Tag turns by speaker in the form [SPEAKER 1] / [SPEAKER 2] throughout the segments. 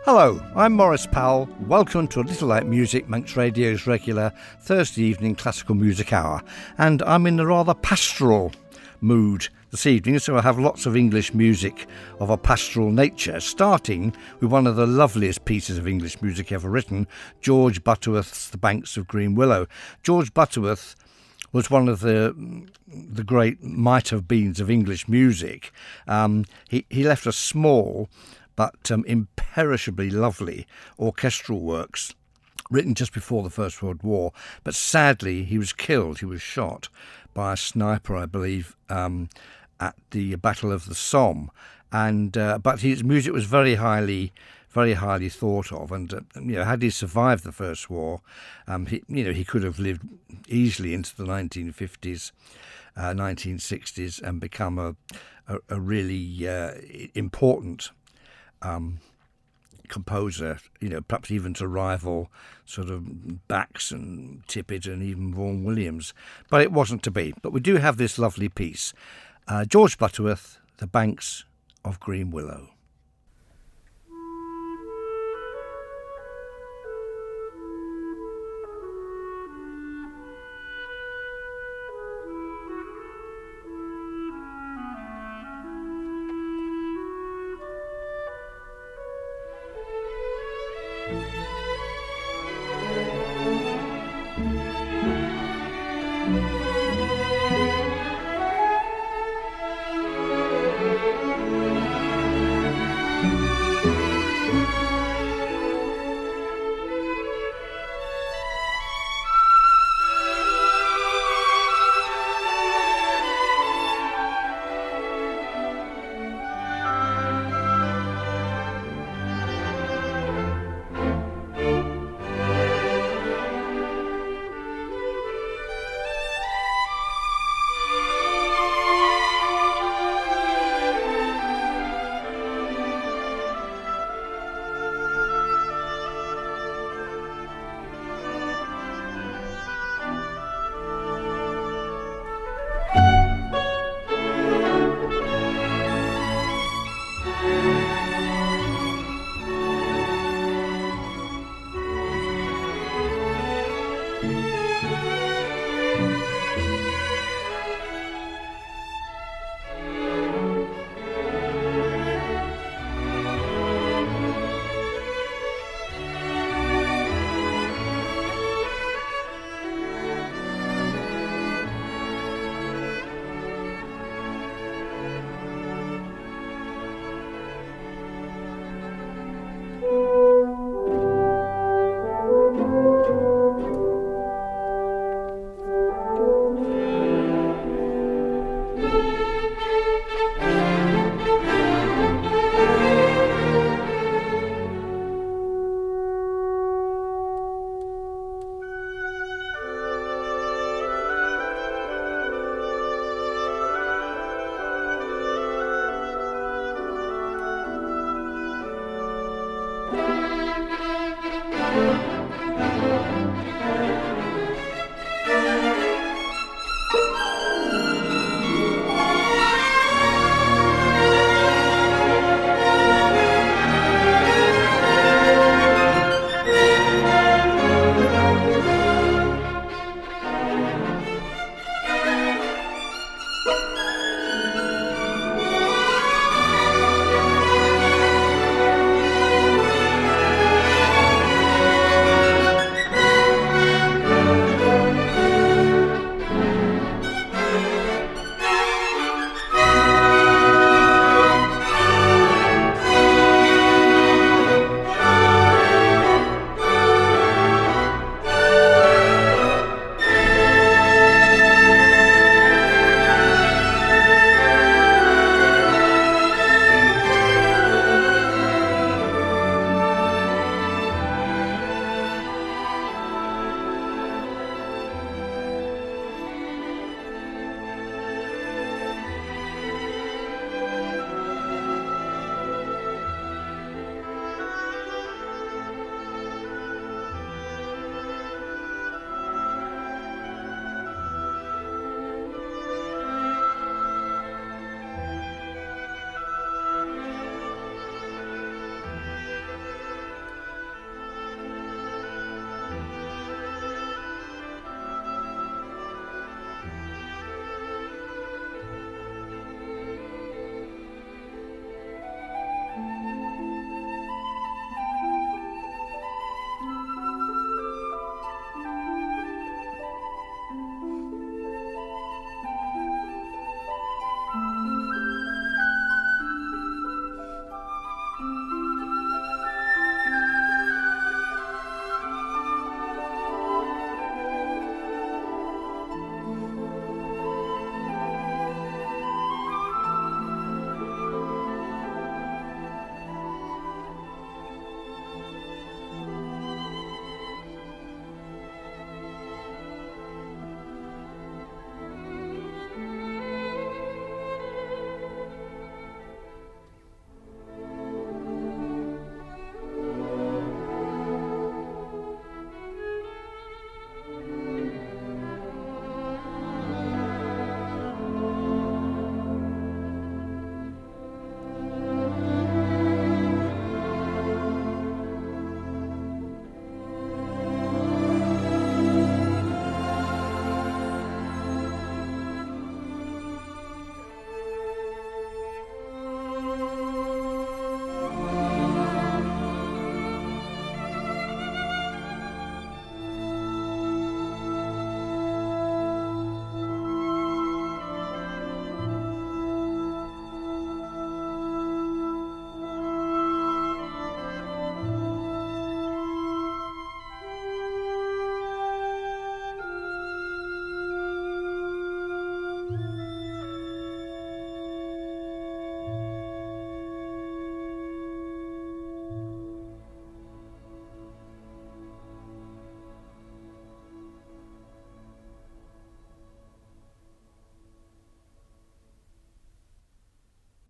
[SPEAKER 1] Hello, I'm Maurice Powell. Welcome to A Little Like Music, Manx Radio's regular Thursday evening classical music hour. And I'm in a rather pastoral mood this evening, so I have lots of English music of a pastoral nature, starting with one of the loveliest pieces of English music ever written, George Butterworth's The Banks of Green Willow. George Butterworth was one of the great might-have-beens of English music. He left us small but imperishably lovely orchestral works written just before the First World War. But sadly, he was killed. He was shot by a sniper, I believe, at the Battle of the Somme. But his music was very highly thought of, and had he survived the First War, he could have lived easily into the 1950s, 1960s, and become a really important composer, perhaps even to rival sort of Bax and Tippett and even Vaughan Williams. But it wasn't to be. But we do have this lovely piece. George Butterworth, The Banks of Green Willow.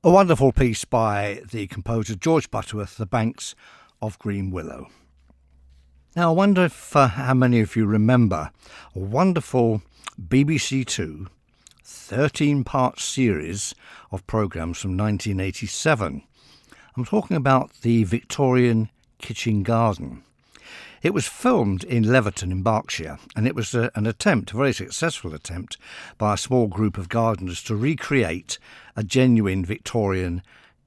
[SPEAKER 1] A wonderful piece by the composer George Butterworth, The Banks of Green Willow. Now, I wonder if how many of you remember a wonderful BBC Two 13-part series of programmes from 1987. I'm talking about the Victorian Kitchen Garden. It was filmed in Leverton in Berkshire, and it was an attempt, a very successful attempt, by a small group of gardeners to recreate a genuine Victorian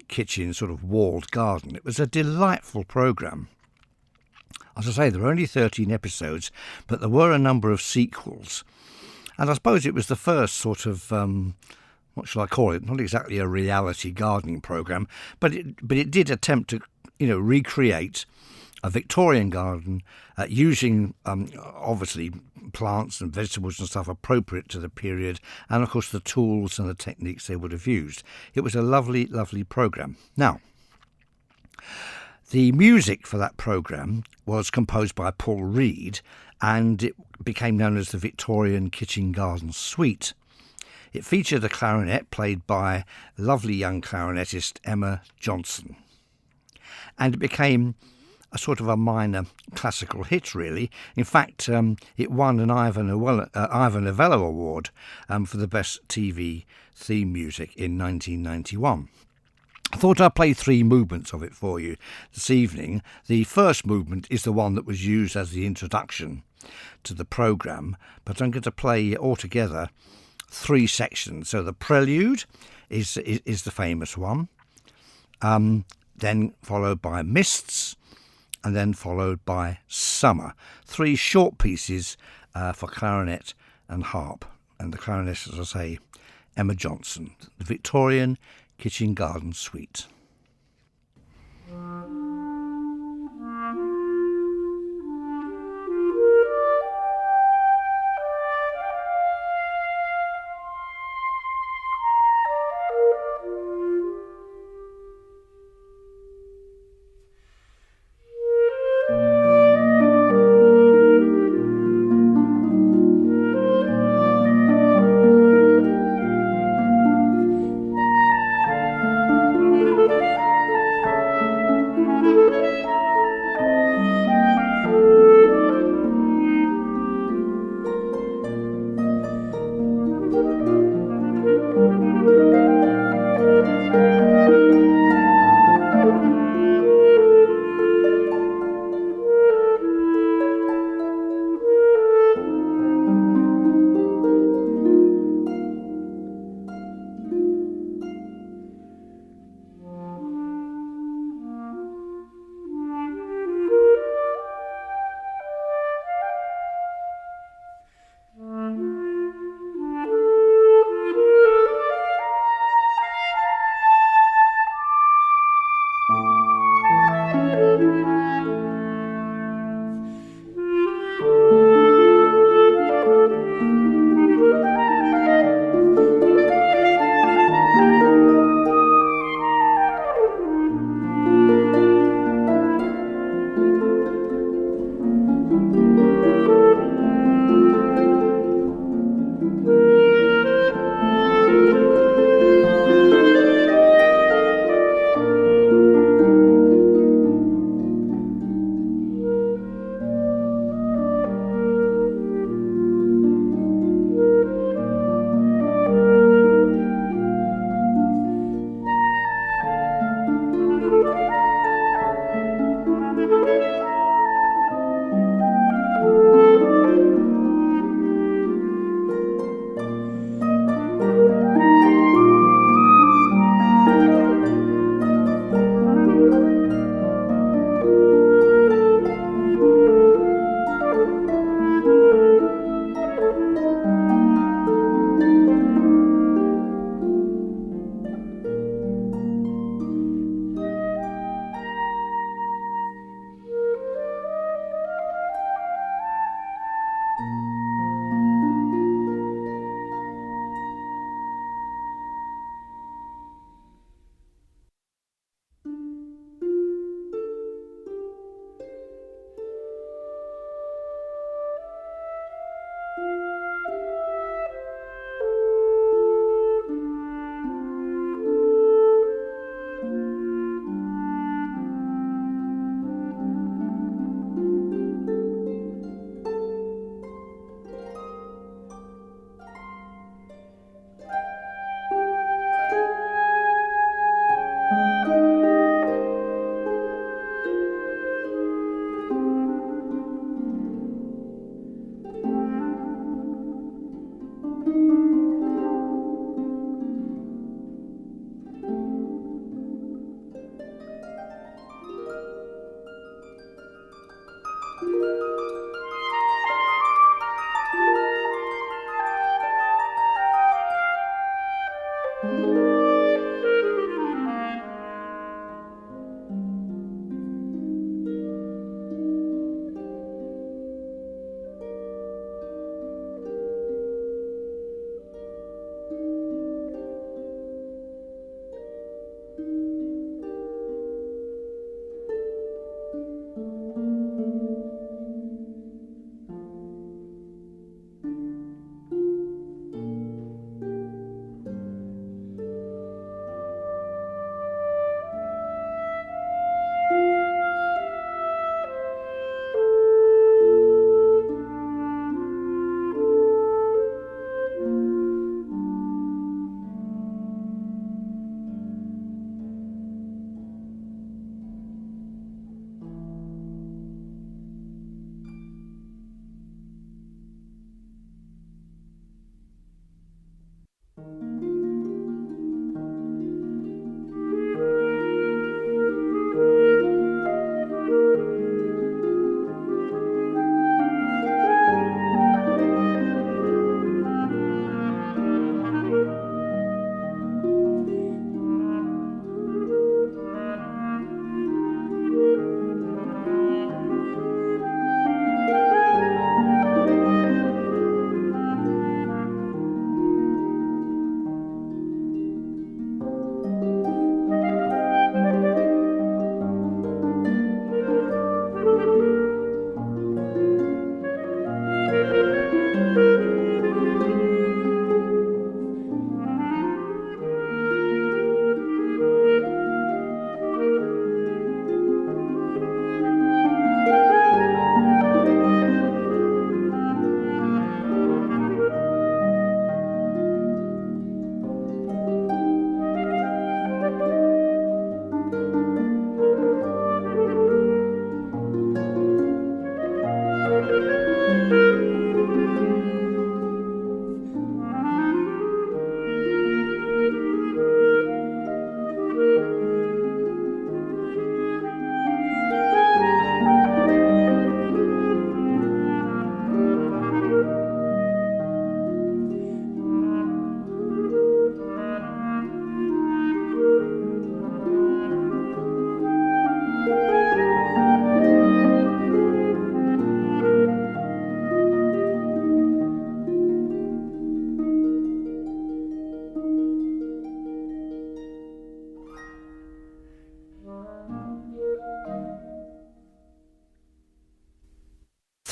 [SPEAKER 1] kitchen sort of walled garden. It was a delightful programme. As I say, there were only 13 episodes, but there were a number of sequels. And I suppose it was the first sort of, what shall I call it, not exactly a reality gardening programme, but it did attempt to, recreate a Victorian garden using obviously plants and vegetables and stuff appropriate to the period, and of course the tools and the techniques they would have used. It was a lovely, lovely programme. Now, the music for that programme was composed by Paul Reed, and it became known as the Victorian Kitchen Garden Suite. It featured a clarinet played by lovely young clarinetist Emma Johnson, and it became a sort of a minor classical hit, really. In fact, it won an Ivor Novello Award for the best TV theme music in 1991. I thought I'd play 3 movements of it for you this evening. The first movement is the one that was used as the introduction to the programme, but I'm going to play altogether 3 sections. So the prelude is the famous one, then followed by Mists, and then followed by Summer. 3 short pieces for clarinet and harp. And the clarinetist, as I say, Emma Johnson, the Victorian Kitchen Garden Suite.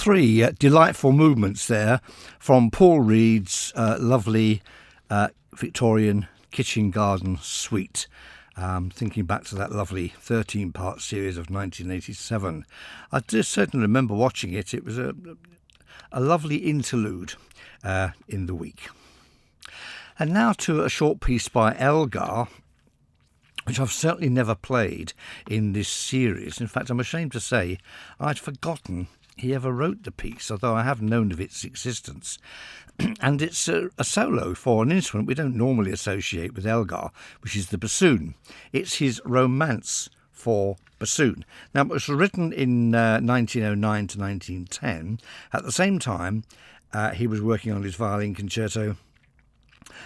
[SPEAKER 1] Three delightful movements there from Paul Reed's lovely Victorian Kitchen Garden suite. Thinking back to that lovely 13-part series of 1987. I do certainly remember watching it. It was a lovely interlude in the week. And now to a short piece by Elgar, which I've certainly never played in this series. In fact, I'm ashamed to say I'd forgotten he ever wrote the piece, although I have known of its existence. And it's a solo for an instrument we don't normally associate with Elgar, which is the bassoon. It's his romance for bassoon. Now, it was written in 1909 to 1910. At the same time, he was working on his violin concerto,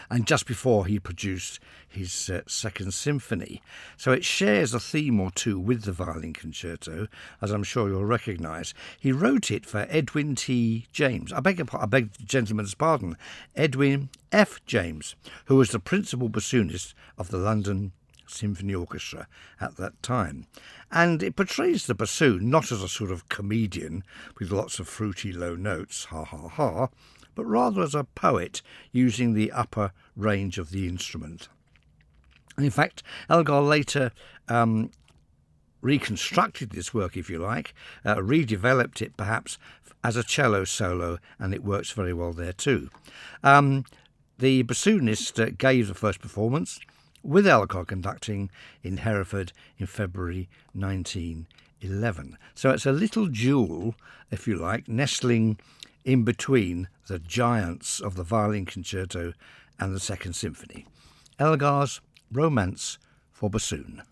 [SPEAKER 1] and just before he produced his second symphony. So it shares a theme or two with the violin concerto, as I'm sure you'll recognise. He wrote it for Edwin T. James. I beg the gentleman's pardon. Edwin F. James, who was the principal bassoonist of the London Symphony Orchestra at that time. And it portrays the bassoon not as a sort of comedian with lots of fruity low notes, ha ha ha, but rather as a poet using the upper range of the instrument. And in fact, Elgar later reconstructed this work, if you like, redeveloped it perhaps as a cello solo, and it works very well there too. The bassoonist gave the first performance, with Elgar conducting in Hereford in February 1911. So it's a little jewel, if you like, nestling in between the giants of the violin concerto and the Second Symphony. Elgar's Romance for Bassoon.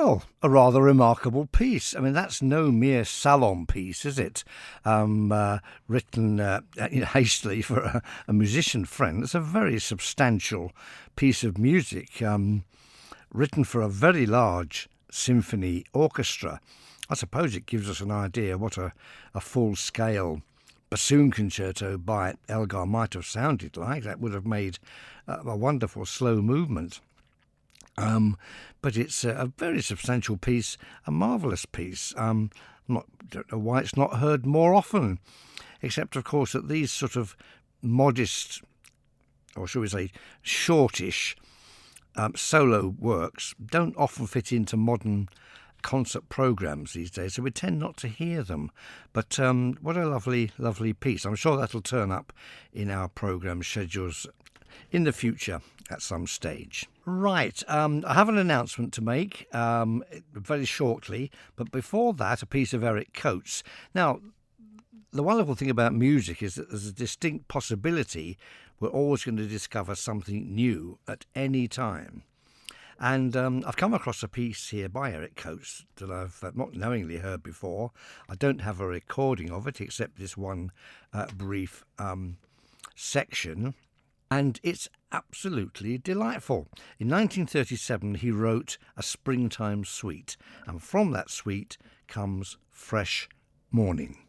[SPEAKER 1] Well, a rather remarkable piece. I mean, that's no mere salon piece, is it? Written hastily for a musician friend. It's a very substantial piece of music, written for a very large symphony orchestra. I suppose it gives us an idea what a full-scale bassoon concerto by Elgar might have sounded like. That would have made a wonderful slow movement. But it's a very substantial piece, a marvellous piece. Don't know why it's not heard more often, except, of course, that these sort of modest, or shall we say, shortish solo works don't often fit into modern concert programmes these days, so we tend not to hear them. But what a lovely, lovely piece. I'm sure that'll turn up in our programme schedules in the future at some stage. Right, I have an announcement to make very shortly, but before that, a piece of Eric Coates. Now, the wonderful thing about music is that there's a distinct possibility we're always going to discover something new at any time. And I've come across a piece here by Eric Coates that I've not knowingly heard before. I don't have a recording of it except this one brief section. And it's absolutely delightful. In 1937, he wrote a springtime suite, and from that suite comes Fresh Morning.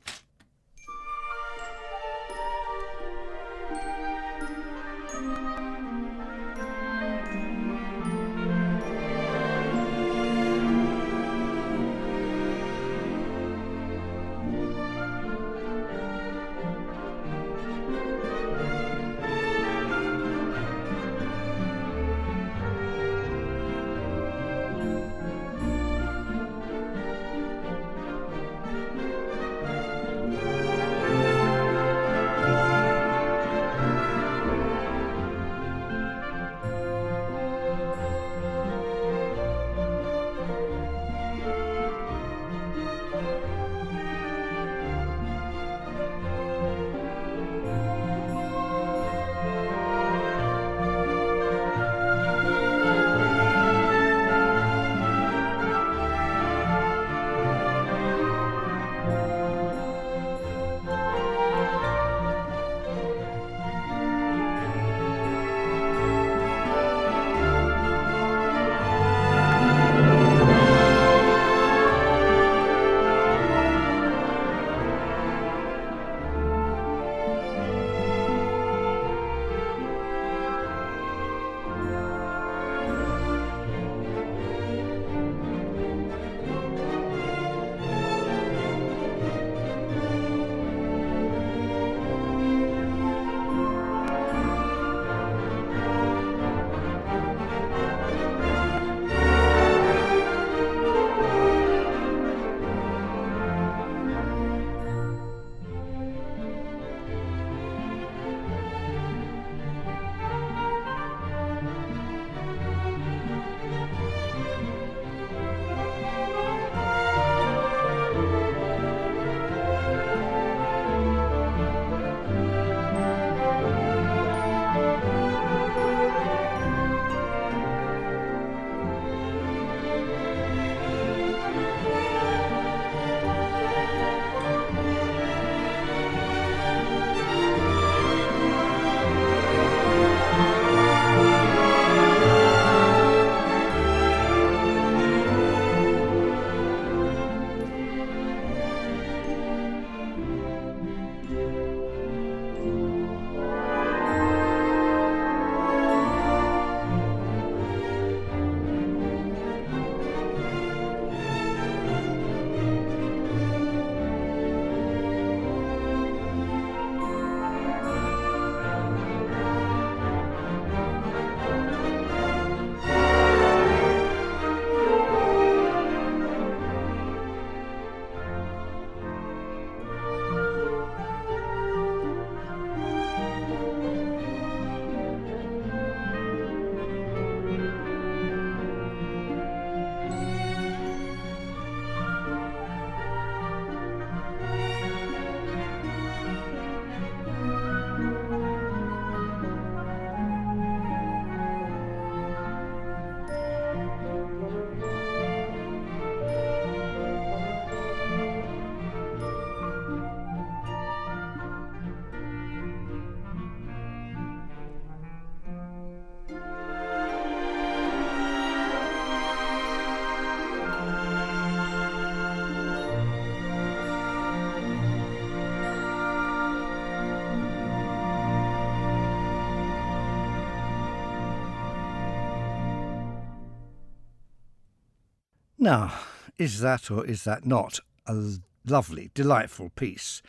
[SPEAKER 1] Now, is that or is that not a lovely, delightful piece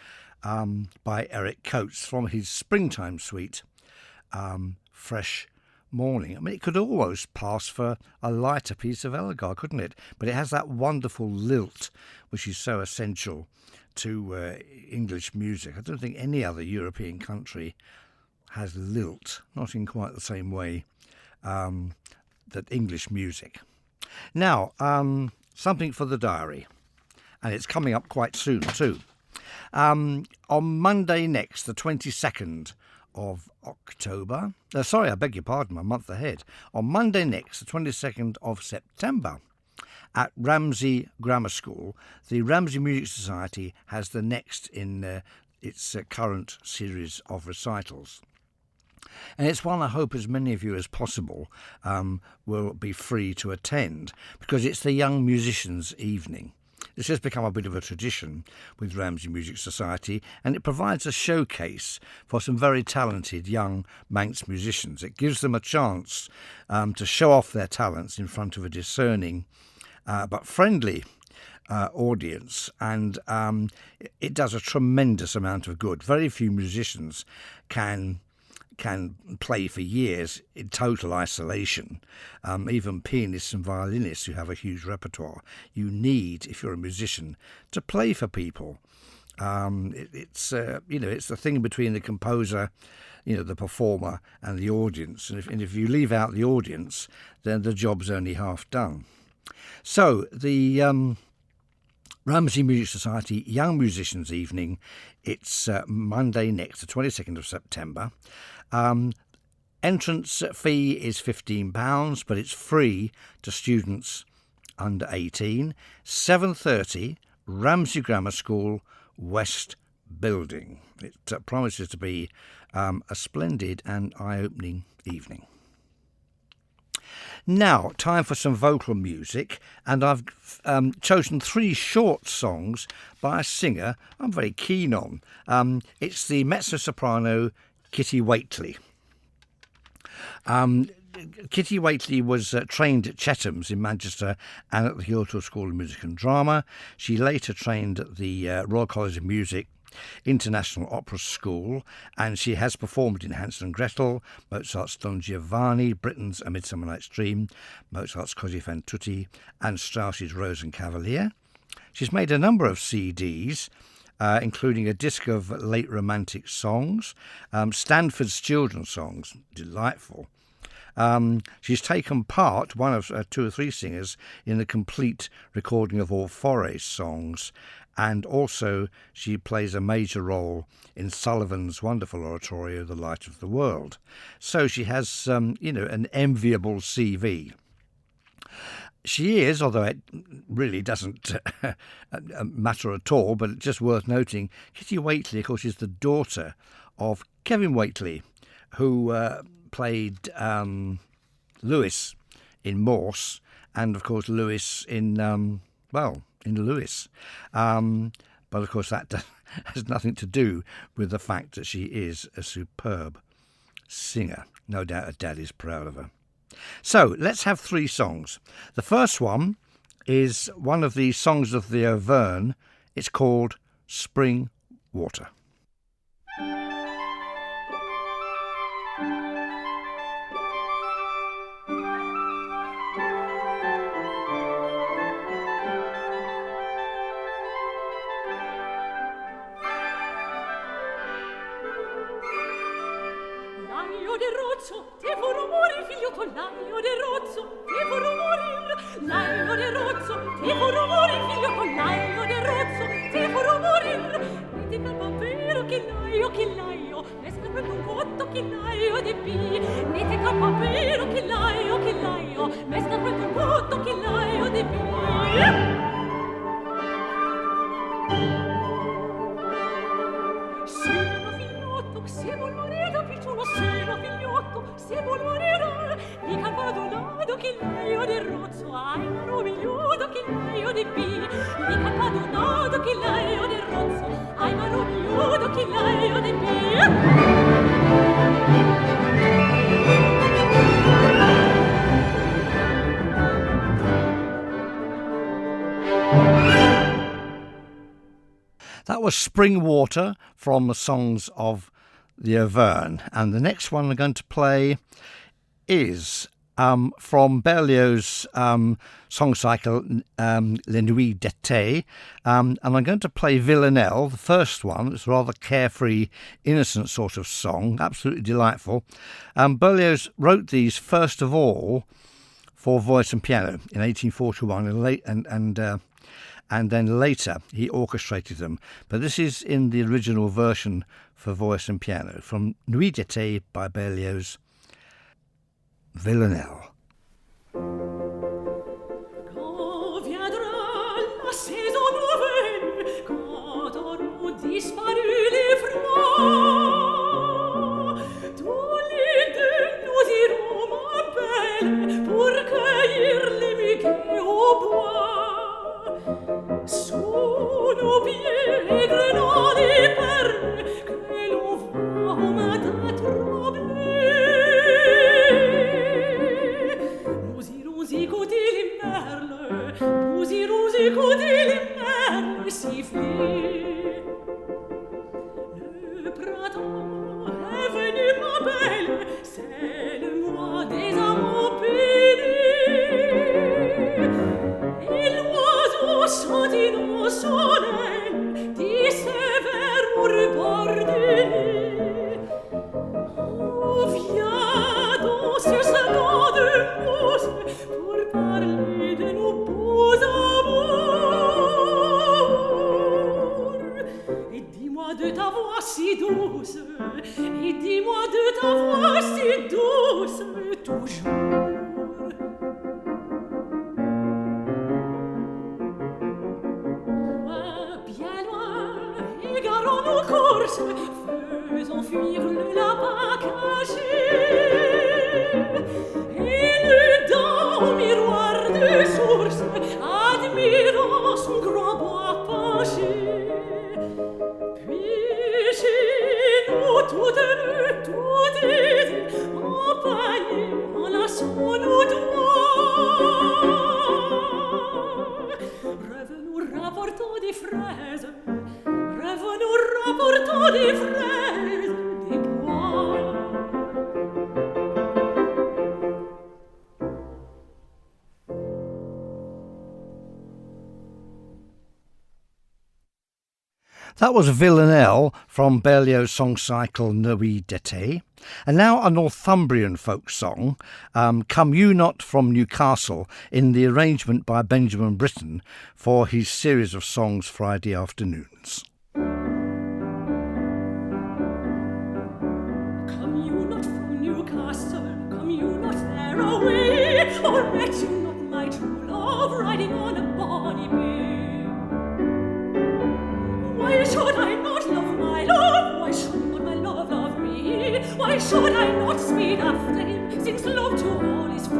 [SPEAKER 1] by Eric Coates from his Springtime Suite, Fresh Morning? I mean, it could almost pass for a lighter piece of Elgar, couldn't it? But it has that wonderful lilt, which is so essential to English music. I don't think any other European country has lilt, not in quite the same way that English music. Now, something for the diary, and it's coming up quite soon too. On Monday next, the 22nd of October, I beg your pardon, a month ahead. On Monday next, the 22nd of September, at Ramsey Grammar School, the Ramsey Music Society has the next in its current series of recitals. And it's one I hope as many of you as possible will be free to attend, because it's the Young Musicians' Evening. This has become a bit of a tradition with Ramsey Music Society, and it provides a showcase for some very talented young Manx musicians. It gives them a chance to show off their talents in front of a discerning but friendly audience, and it does a tremendous amount of good. Very few musicians can play for years in total isolation. Even pianists and violinists who have a huge repertoire, you need, if you're a musician, to play for people. It's the thing between the composer, the performer, and the audience. And if you leave out the audience, then the job's only half done. So the Ramsey Music Society Young Musicians Evening, it's Monday next, the 22nd of September. Entrance fee is £15, but it's free to students under 18. 7:30, Ramsey Grammar School, West Building. It promises to be a splendid and eye-opening evening. Now, time for some vocal music, and I've chosen 3 short songs by a singer I'm very keen on. It's the mezzo-soprano Kitty Whately. Kitty Whately was trained at Chetham's in Manchester and at the Guildhall School of Music and Drama. She later trained at the Royal College of Music International Opera School, and she has performed in Hansel and Gretel, Mozart's Don Giovanni, Britten's A Midsummer Night's Dream, Mozart's Così fan tutte, and Strauss's Rosencavalier. She's made a number of CDs, including a disc of late romantic songs, Stanford's children's songs, delightful. She's taken part, one of 2 or 3 singers, in the complete recording of all Foray's songs, and also she plays a major role in Sullivan's wonderful oratorio, The Light of the World. So she has, an enviable CV. She is, although it really doesn't matter at all, but it's just worth noting, Kitty Whately, of course, is the daughter of Kevin Whately, who played Lewis in Morse, and, of course, Lewis in Lewis. But, of course, that has nothing to do with the fact that she is a superb singer. No doubt her dad is proud of her. So let's have 3 songs. The first one is one of the songs of the Auvergne. It's called Spring Water. That was Spring Water from the Songs of the Auvergne. And the next one I'm going to play is from Berlioz's song cycle, Les Nuits d'été. And I'm going to play Villanelle, the first one. It's a rather carefree, innocent sort of song, absolutely delightful. Berlioz wrote these first of all for voice and piano in 1841, and then later he orchestrated them. But this is in the original version for voice and piano, from Nuit d'été by Berlioz, Villanelle.
[SPEAKER 2] Quand viendra la saison nouvelle, quand auront disparu les froids, tous les deux nous irons, ma belle, pour cueillir les muguets au bois. Sous nos pieds les grenades et perles que l'on voit au matin trembler. Nous irons écouter les merles, nous irons écouter les merles siffler. Le printemps est venu, ma belle, c'est le mois des amants pénés. Et l'oiseau chante dans son aile, dit ses vers au rebord du nez. Oh, viens donc sur ce banc de mousse pour parler de nos beaux amours. Et dis-moi de ta voix si douce, et dis-moi de ta voix si douce, toujours. Bien loin, égarons nos courses, faisons fuir le lapin caché. Et nudant au miroir de source, admirant son grand bois penché. Puis chez nous, toutes unies, en panier, enlaçons nos doigts. Revenons rapportant des fraises, revenons rapportant des fraises, des bois.
[SPEAKER 1] That was Villanelle from Berlioz's song cycle Nuit d'été. And now a Northumbrian folk song, Come You Not from Newcastle, in the arrangement by Benjamin Britten for his series of songs Friday afternoons.
[SPEAKER 2] Come you not from Newcastle, come you not there away, or met you not my true love riding on a bonny bay. Why should I not love my love? Why should not my love love me? Why should I not speed after him, since love to all is free?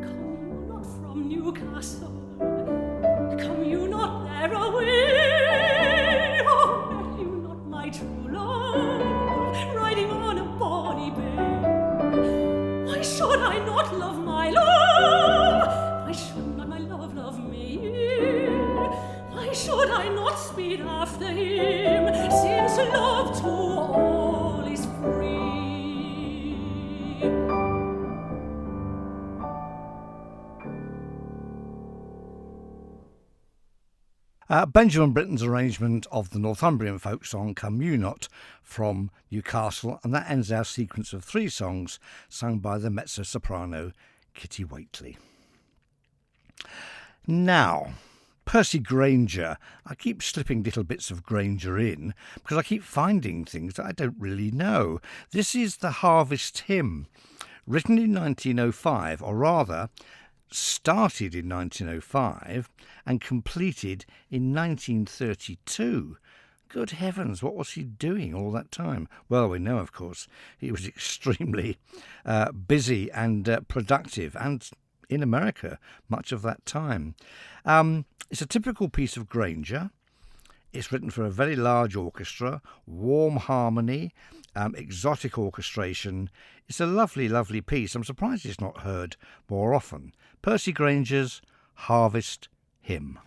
[SPEAKER 2] Come you not from Newcastle, come you not there away, oh, met you not my true love, riding on a bonny bay. Why should I not love my love? Why should not my love love me? Why should I not speed after him, since love to all is free?
[SPEAKER 1] Benjamin Britten's arrangement of the Northumbrian folk song Come You Not from Newcastle, and that ends our sequence of three songs sung by the mezzo-soprano Kitty Whately. Now, Percy Grainger. I keep slipping little bits of Grainger in because I keep finding things that I don't really know. This is the Harvest Hymn, written in 1905, or rather started in 1905 and completed in 1932. Good heavens, what was he doing all that time? Well, we know, of course, he was extremely busy and productive, and in America much of that time. It's a typical piece of Grainger. It's written for a very large orchestra, warm harmony, exotic orchestration. It's a lovely, lovely piece. I'm surprised it's not heard more often. Percy Grainger's Harvest Hymn.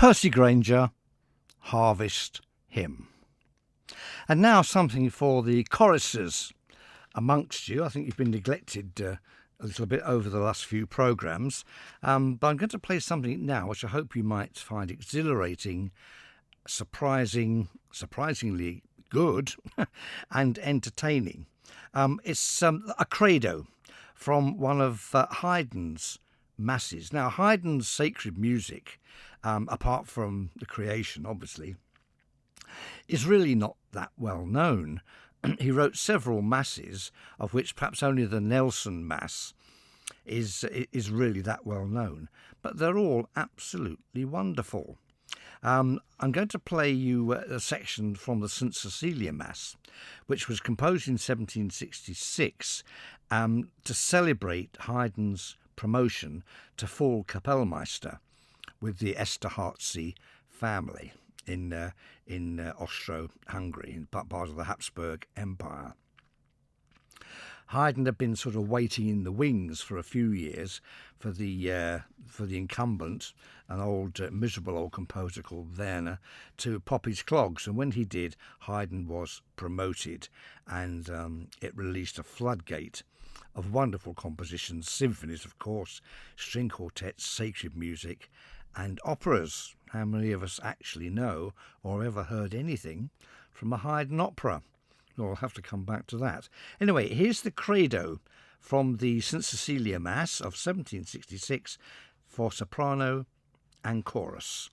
[SPEAKER 1] Percy Grainger, Harvest Hymn. And now something for the choristers amongst you. I think you've been neglected a little bit over the last few programmes, but I'm going to play something now which I hope you might find exhilarating, surprisingly good and entertaining. It's a credo from one of Haydn's masses. Now, Haydn's sacred music, apart from the creation, obviously, is really not that well known. He wrote several masses, of which perhaps only the Nelson Mass is really that well known, but they're all absolutely wonderful. I'm going to play you a section from the St. Cecilia Mass, which was composed in 1766 to celebrate Haydn's promotion to full Kapellmeister with the Esterházy family in Austro-Hungary, in part of the Habsburg Empire. Haydn had been sort of waiting in the wings for a few years for the incumbent, an miserable old composer called Werner, to pop his clogs. And when he did, Haydn was promoted, and it released a floodgate of wonderful compositions, symphonies, of course, string quartets, sacred music, and operas. How many of us actually know or ever heard anything from a Haydn opera? We'll have to come back to that. Anyway, here's the credo from the St. Cecilia Mass of 1766 for soprano and chorus.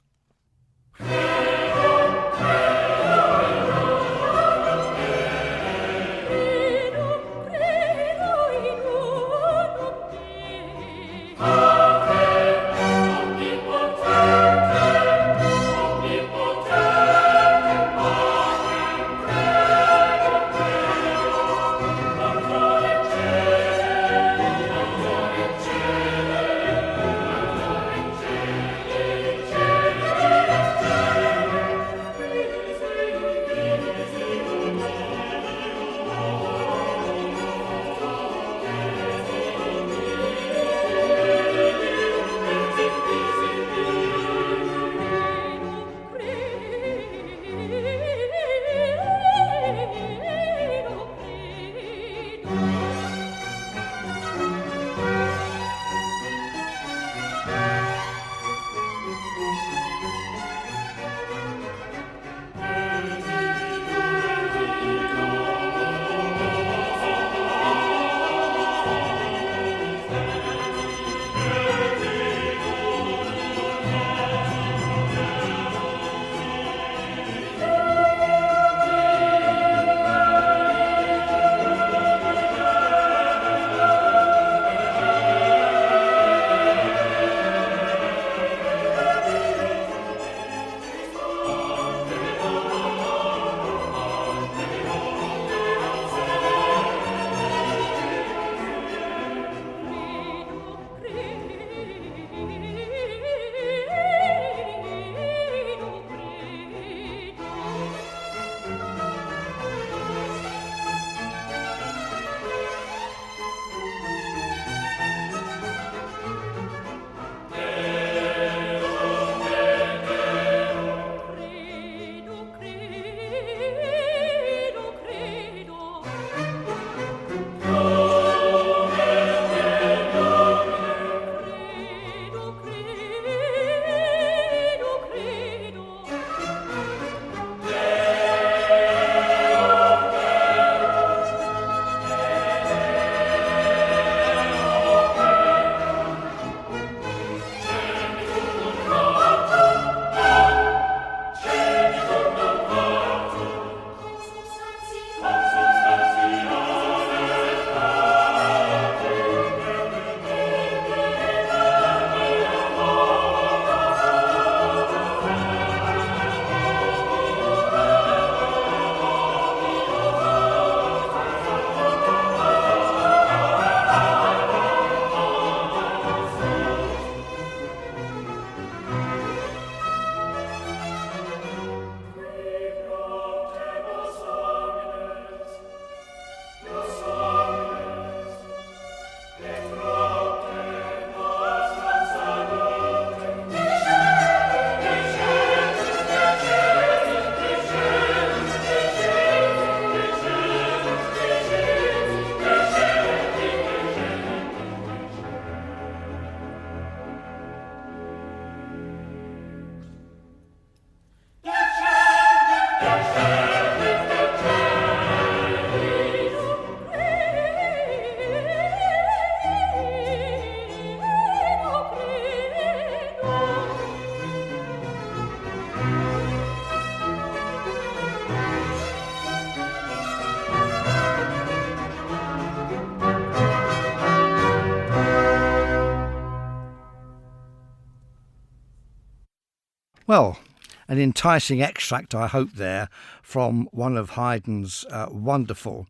[SPEAKER 1] Well, an enticing extract, I hope, there from one of Haydn's wonderful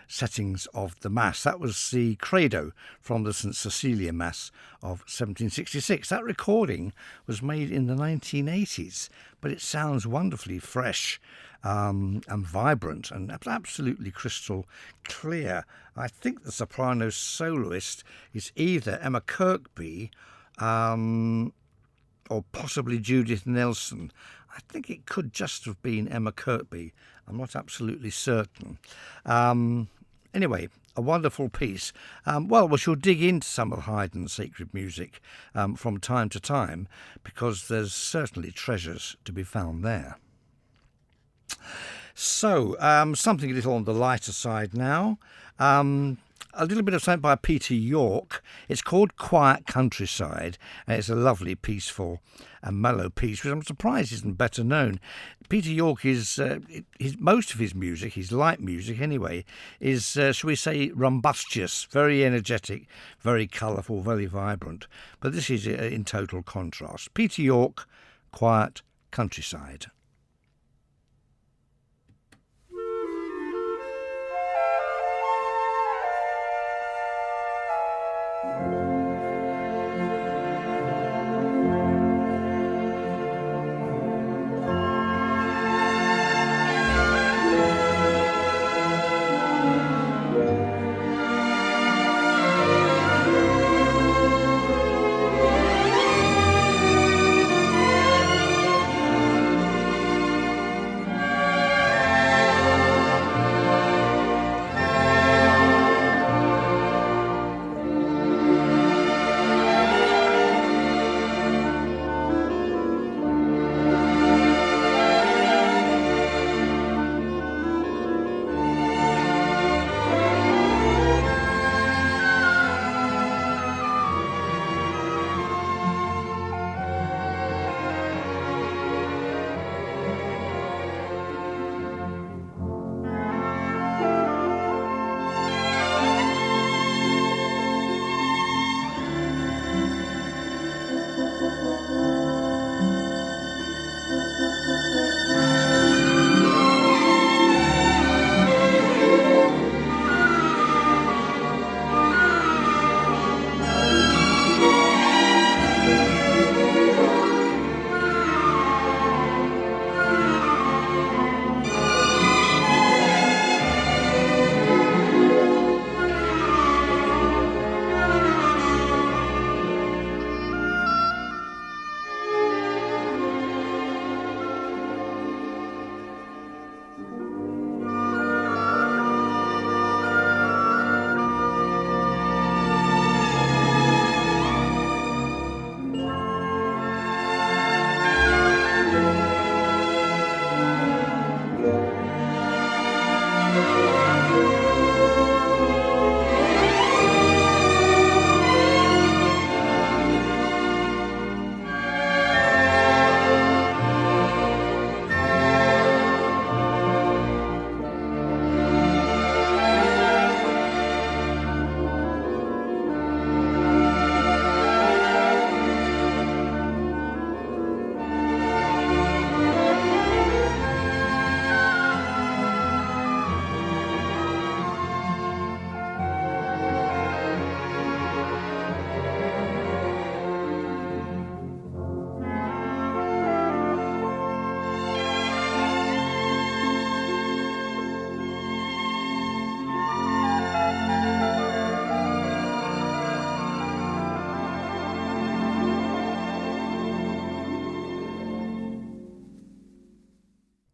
[SPEAKER 1] settings of the Mass. That was the Credo from the St Cecilia Mass of 1766. That recording was made in the 1980s, but it sounds wonderfully fresh and vibrant and absolutely crystal clear. I think the soprano soloist is either Emma Kirkby or possibly Judith Nelson. I think it could just have been Emma Kirkby. I'm not absolutely certain. Anyway, a wonderful piece. Well, we shall dig into some of Haydn's sacred music from time to time, because there's certainly treasures to be found there. So, something a little on the lighter side now. a little bit of something by Peter York. It's called Quiet Countryside, and it's a lovely, peaceful and mellow piece, which I'm surprised isn't better known. Peter York is, most of his music, his light music anyway, is, shall we say, rumbustious, very energetic, very colourful, very vibrant. But this is in total contrast. Peter York, Quiet Countryside.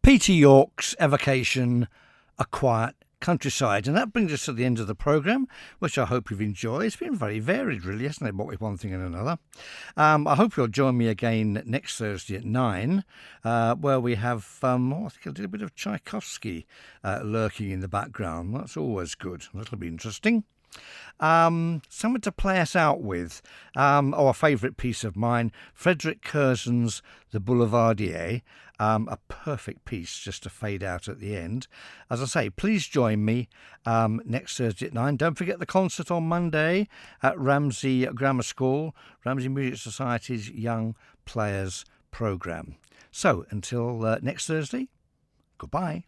[SPEAKER 1] Peter York's evocation, A Quiet Countryside. And that brings us to the end of the programme, which I hope you've enjoyed. It's been very varied, really, hasn't it? What with one thing and another. I hope you'll join me again next Thursday at 9, where we have, I think, a little bit of Tchaikovsky lurking in the background. That's always good. That'll be interesting. Something to play us out with, a favourite piece of mine, Frederick Curzon's The Boulevardier, a perfect piece just to fade out at the end. As I say, please join me next Thursday at 9. Don't forget the concert on Monday at Ramsey Grammar School, Ramsey Music Society's Young Players Programme. So, until next Thursday, goodbye.